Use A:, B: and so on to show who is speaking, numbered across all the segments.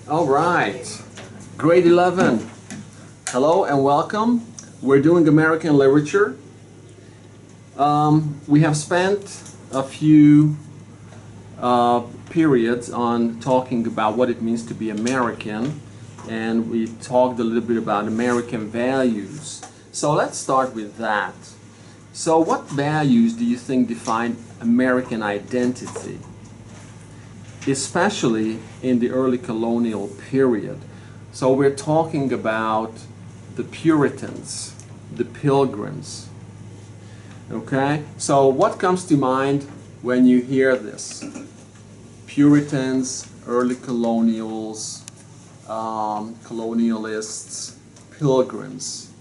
A: All right, grade 11. Hello and welcome. We're doing American literature. We have spent a few periods on talking about what it means to be American, and we talked a little bit about American values. So let's start with that. So what values do you think define American identity, especially in the early colonial period? So we're talking about the Puritans, the Pilgrims. Okay, so what comes to mind when you hear this? Puritans, early colonials, colonialists, Pilgrims.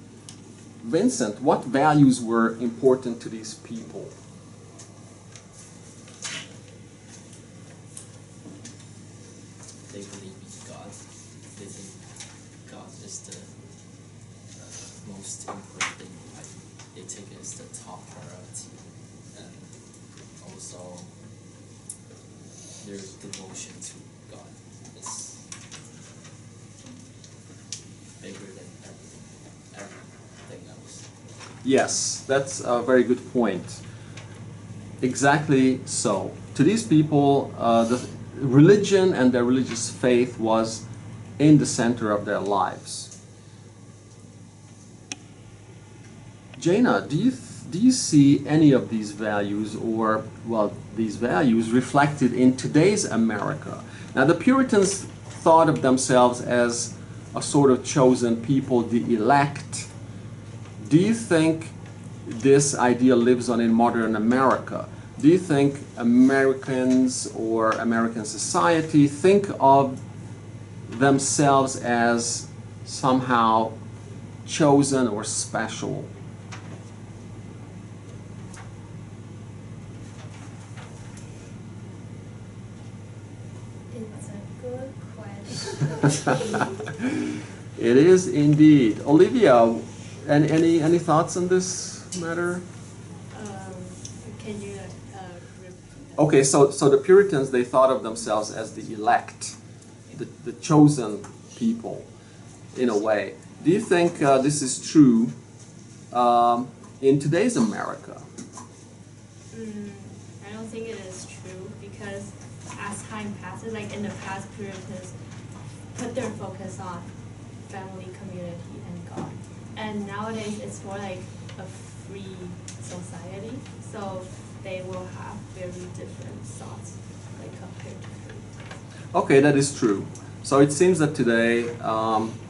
A: Vincent, what values were important to these people?
B: They believe in God. They think God is the most important thing. Like, they take it as the top priority, and also their devotion to God is bigger than everything else.
A: Yes, that's a very good point. Exactly so. To these people, the religion and their religious faith was in the center of their lives. Jaina, do you see any of these values, or, well, these values reflected in today's America? Now, the Puritans thought of themselves as a sort of chosen people, the elect. Do you think this idea lives on in modern America? Do you think Americans or American society think of themselves as somehow chosen or special?
C: It's a good question.
A: It is indeed. Olivia, any thoughts on this matter?
C: Can you repeat that?
A: Okay, so the Puritans, they thought of themselves as the elect, the chosen people, in a way. Do you think this is true in today's America?
C: I don't think it is true because as time passes, like in the past, Puritans put their focus on family, community, and God. And nowadays, it's more like a free society, so they will have very different thoughts, like compared to free.
A: Okay, that is true. So it seems that today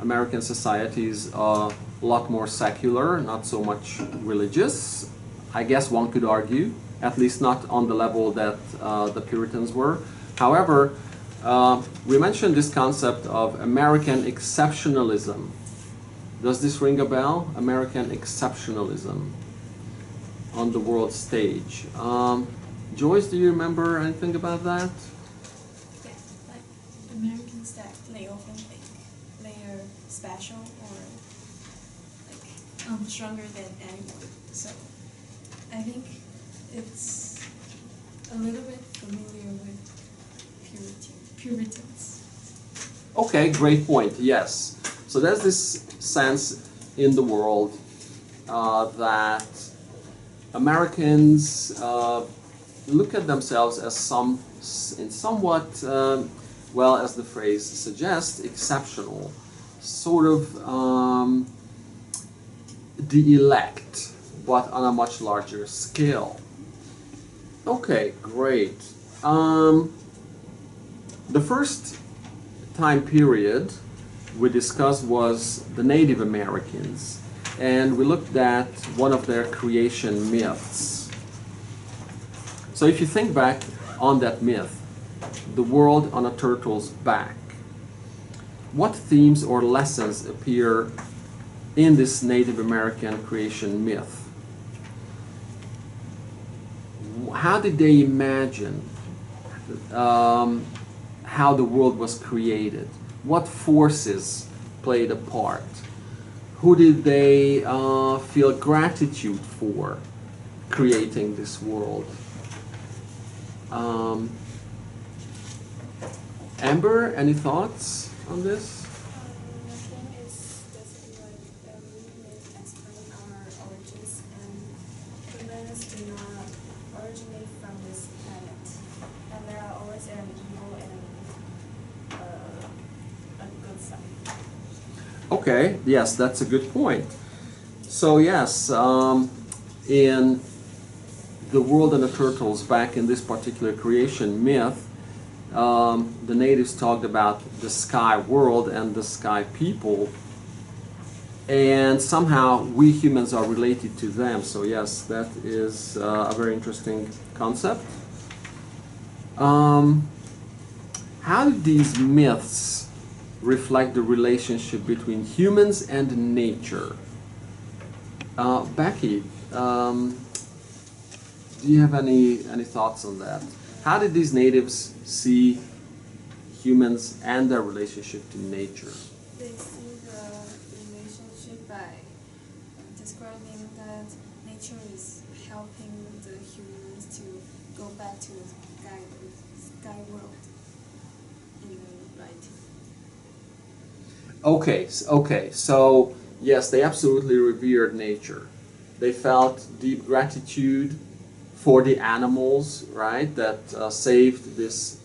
A: American society is a lot more secular, not so much religious. I guess one could argue, at least not on the level that the Puritans were. However, we mentioned this concept of American exceptionalism. Does this ring a bell? American exceptionalism on the world stage. Joyce, do you remember anything about that?
D: Yeah, like Americans that they often think they are special or like stronger than anyone. So I think it's a little bit familiar with Puritans.
A: Okay, great point. Yes. So there's this sense in the world that Americans look at themselves as somewhat, well, as the phrase suggests, exceptional, sort of the elect, but on a much larger scale. Okay, great. The first time period we discussed was the Native Americans, and we looked at one of their creation myths. So if you think back on that myth, the world on a turtle's back, what themes or lessons appear in this Native American creation myth? How did they imagine how the world was created? What forces played a part? Who did they feel gratitude for creating this world? Amber, any thoughts? on this?
E: I think it's basically like every myth explain our origins, and humans do not originate from this planet, and there are always an evil and a good side.
A: Okay, yes, that's a good point. So yes, in the world and the turtles, back in this particular creation myth, the natives talked about the sky world and the sky people, and somehow we humans are related to them. So yes, that is a very interesting concept. How do these myths reflect the relationship between humans and nature? Becky, do you have any thoughts on that? How did these natives see humans and their relationship to nature?
E: They see the relationship by describing that nature is helping the humans to go back to the sky world in the writing.
A: Okay, so yes, they absolutely revered nature. They felt deep gratitude for the animals, right, that saved this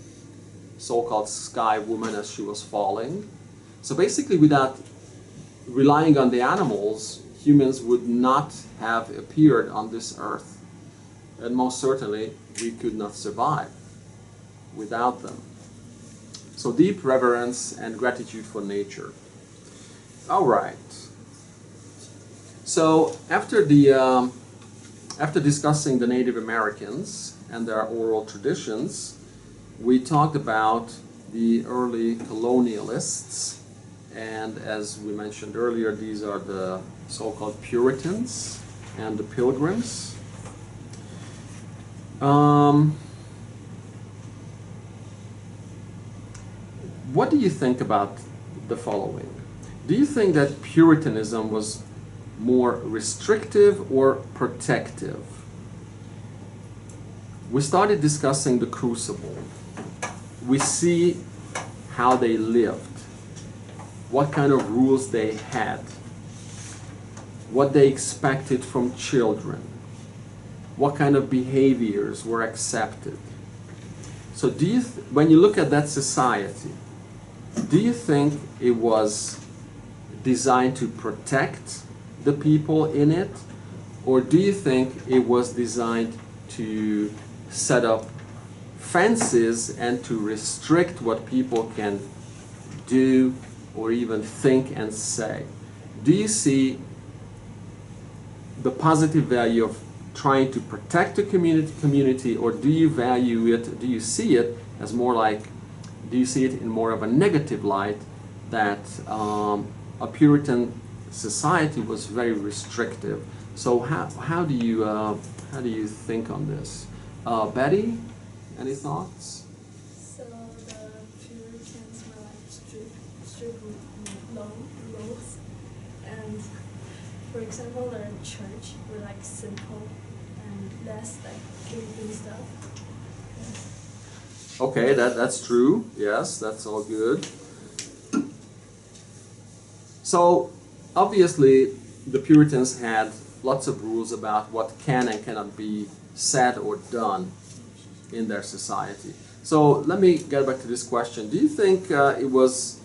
A: so-called sky woman as she was falling. So basically, without relying on the animals, humans would not have appeared on this earth. And most certainly, we could not survive without them. So deep reverence and gratitude for nature. All right. So after discussing the Native Americans and their oral traditions, we talked about the early colonialists, and as we mentioned earlier, these are the so-called Puritans and the Pilgrims. What do you think about the following? Do you think that Puritanism was more restrictive or protective? We started discussing the crucible. We see how they lived, what kind of rules they had, what they expected from children, what kind of behaviors were accepted. So when you look at that society, do you think it was designed to protect the people in it, or do you think it was designed to set up fences and to restrict what people can do or even think and say? Do you see the positive value of trying to protect the community, or do you value it, do you see it as more like, do you see it in more of a negative light, that a Puritan society was very restrictive? So how do you think on this? Betty, any thoughts?
E: So the Puritans were like strict laws, and for example, the church were like simple and less like giving stuff.
A: Okay, that's true. Yes, that's all good. So obviously the Puritans had lots of rules about what can and cannot be said or done in their society. So let me get back to this question. Do you think it was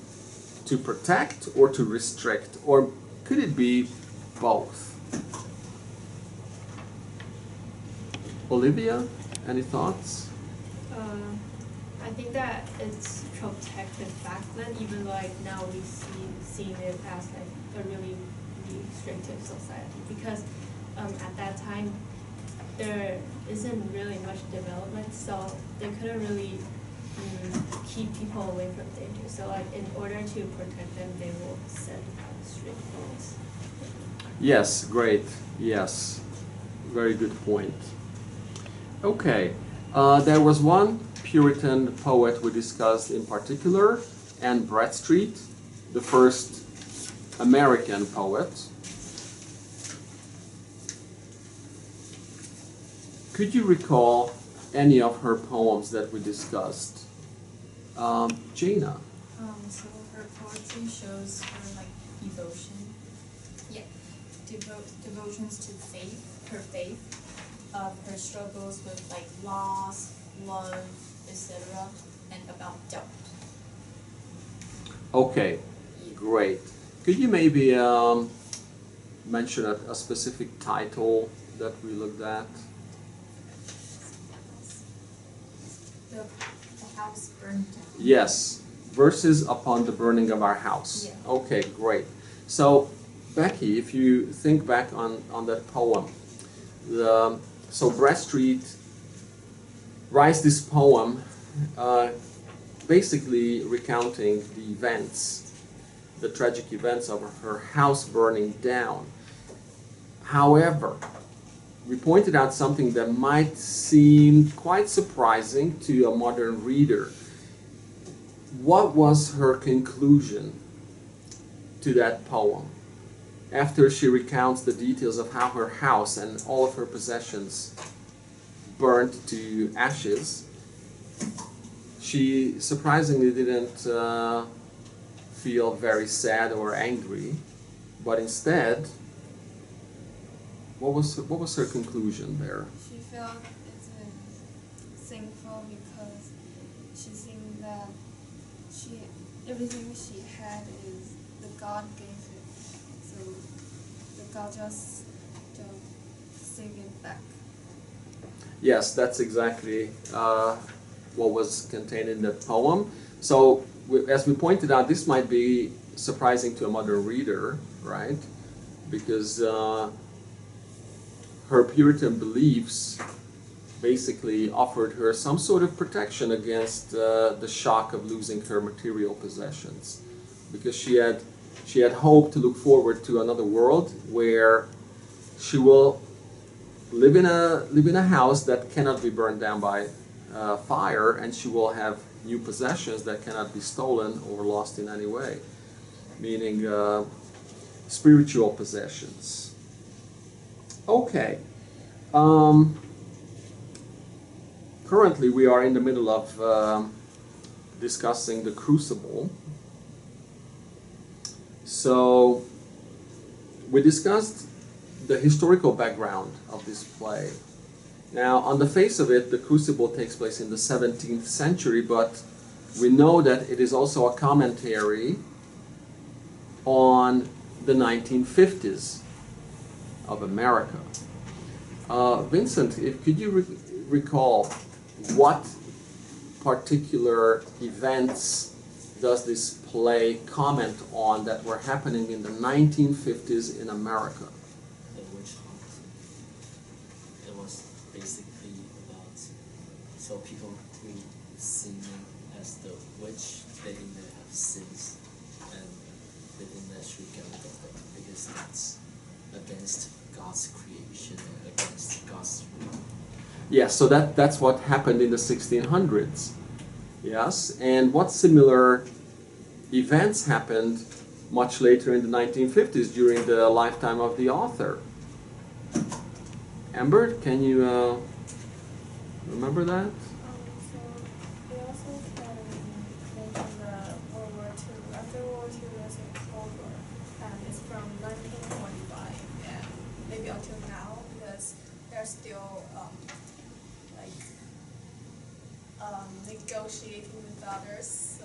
A: to protect or to restrict, or could it be both? Olivia, any thoughts?
C: I think that it's protected back then, even though like now we see it as like a really restrictive society, because at that time there isn't really much development, so they couldn't really keep people away from danger. So like in order to protect them, they will set strict laws.
A: Yes, great. Yes, very good point. Okay, there was one Puritan poet we discussed in particular, Anne Bradstreet, the first American poet. Could you recall any of her poems that we discussed? Jaina.
D: So her poetry shows her like devotion. Yeah, devotions to faith, her faith, her struggles with like loss, love, etc., and about doubt.
A: Okay, great. Could you maybe mention a specific title that we looked at?
D: The house burned down.
A: Yes, verses upon the burning of our house.
D: Yeah.
A: Okay, great. So, Becky, if you think back on that poem, so Bradstreet writes this poem basically recounting the events, the tragic events of her house burning down. However, we pointed out something that might seem quite surprising to a modern reader. What was her conclusion to that poem? After she recounts the details of how her house and all of her possessions burnt to ashes, she surprisingly didn't feel very sad or angry, but instead, what was her conclusion there?
E: She felt thankful because she think that everything she had is the God gave it, so the God just save it back.
A: Yes, that's exactly what was contained in that poem. So, as we pointed out, this might be surprising to a modern reader, right? Because her Puritan beliefs basically offered her some sort of protection against the shock of losing her material possessions, because she had hoped to look forward to another world where she will live in a house that cannot be burned down by fire, and she will have new possessions that cannot be stolen or lost in any way, meaning spiritual possessions. Okay. Currently, we are in the middle of discussing the Crucible. So, we discussed the historical background of this play. Now, on the face of it, the Crucible takes place in the 17th century, but we know that it is also a commentary on the 1950s of America. Vincent, could you recall what particular events does this play comment on that were happening in the 1950s in America?
B: The witch hunt. It was basically about, so people who seen them as the witch, they didn't have sins, and they didn't actually get rid of them because that's against God's creation and against God's rule.
A: Yes, so that's what happened in the 1600s. Yes, and what similar events happened much later in the 1950s during the lifetime of the author? Amber, can you remember that?
E: So they also can mention the World War II. After World War II, there's a Cold War, and it's from 1945 and maybe until now, because they're still negotiating with others. So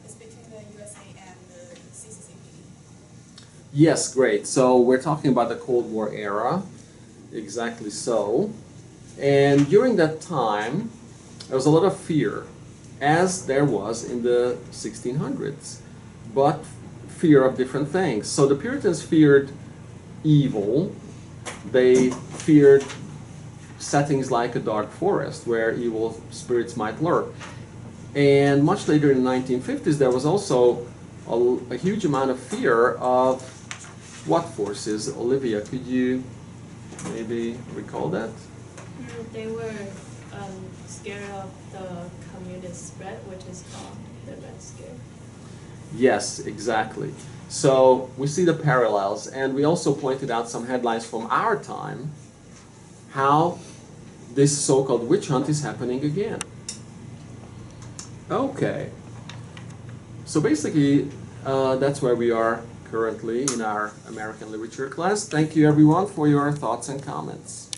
E: it's between the USA and the CCCP.
A: Yes, great. So we're talking about the Cold War era. Exactly so. And during that time, there was a lot of fear, as there was in the 1600s, but fear of different things. So the Puritans feared evil. They feared settings like a dark forest where evil spirits might lurk. And much later in the 1950s, there was also a huge amount of fear of what forces? Olivia, could you maybe recall that?
C: They were scared of the communist spread, which is called the Red Scare.
A: Yes, exactly. So we see the parallels, and we also pointed out some headlines from our time, how this so-called witch hunt is happening again. Okay. So basically, that's where we are currently in our American literature class. Thank you everyone for your thoughts and comments.